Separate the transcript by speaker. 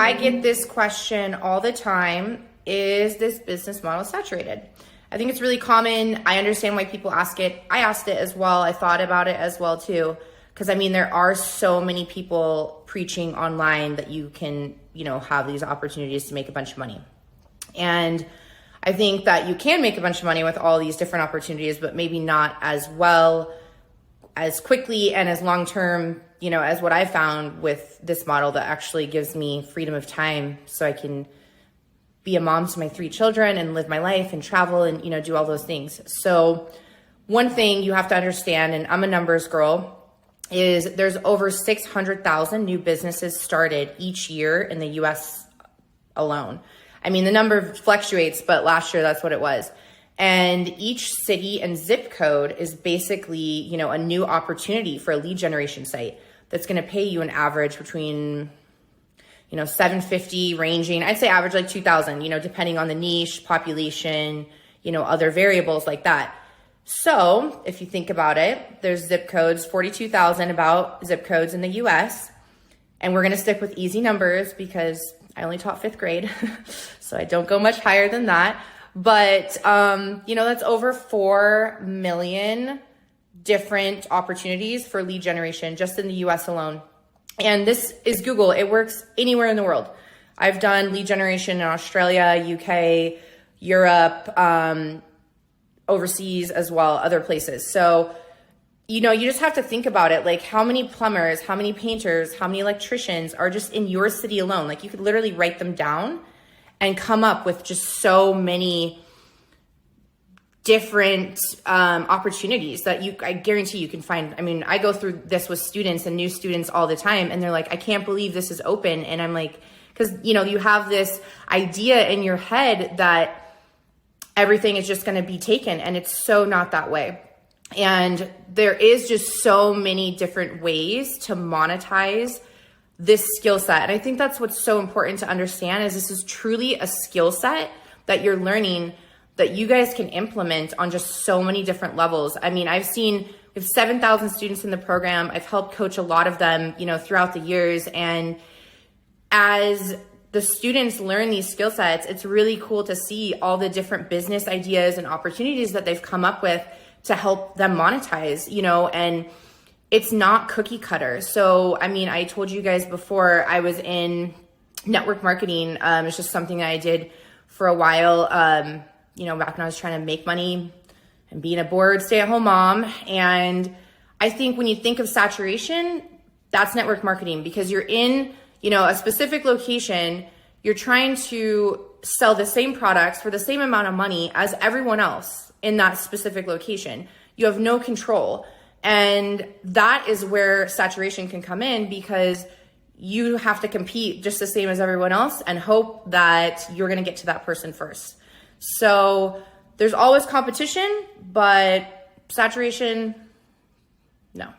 Speaker 1: I get this question all the time. Is this business model saturated? I think it's really common. I understand why people ask it. I asked it as well. I thought about it as well too. Because I mean, there are so many people preaching online that you can, have these opportunities to make a bunch of money. And I think that you can make a bunch of money with all these different opportunities, but maybe not as well, as quickly, and as long-term, as what I found with this model that actually gives me freedom of time so I can be a mom to my 3 children and live my life and travel and, do all those things. So one thing you have to understand, and I'm a numbers girl, is there's over 600,000 new businesses started each year in the US alone. I mean, the number fluctuates, but last year that's what it was. And each city and zip code is basically, a new opportunity for a lead generation site that's going to pay you an average between, $750 ranging. I'd say average like $2,000, depending on the niche, population, other variables like that. So if you think about it, there's zip codes, 42,000 about zip codes in the US. And we're going to stick with easy numbers because I only taught 5th grade, so I don't go much higher than that. But, that's over 4 million different opportunities for lead generation just in the US alone. And this is Google. It works anywhere in the world. I've done lead generation in Australia, UK, Europe, overseas as well, other places. So, you just have to think about it. Like, how many plumbers, how many painters, how many electricians are just in your city alone? Like, you could literally write them down and come up with just so many different opportunities that I guarantee you can find. I mean, I go through this with students and new students all the time, and they're like, I can't believe this is open. And I'm like, because, you have this idea in your head that everything is just going to be taken, and it's so not that way. And there is just so many different ways to monetize this skill set. And I think that's what's so important to understand, is this is truly a skill set that you're learning that you guys can implement on just so many different levels. I mean, we have 7,000 students in the program. I've helped coach a lot of them, throughout the years. And as the students learn these skill sets, it's really cool to see all the different business ideas and opportunities that they've come up with to help them monetize, and it's not cookie cutter. So, I mean, I told you guys before, I was in network marketing. It's just something that I did for a while, back when I was trying to make money and being a bored stay-at-home mom. And I think when you think of saturation, that's network marketing, because you're in, a specific location, you're trying to sell the same products for the same amount of money as everyone else in that specific location. You have no control. And that is where saturation can come in, because you have to compete just the same as everyone else and hope that you're going to get to that person first. So there's always competition, but saturation, no.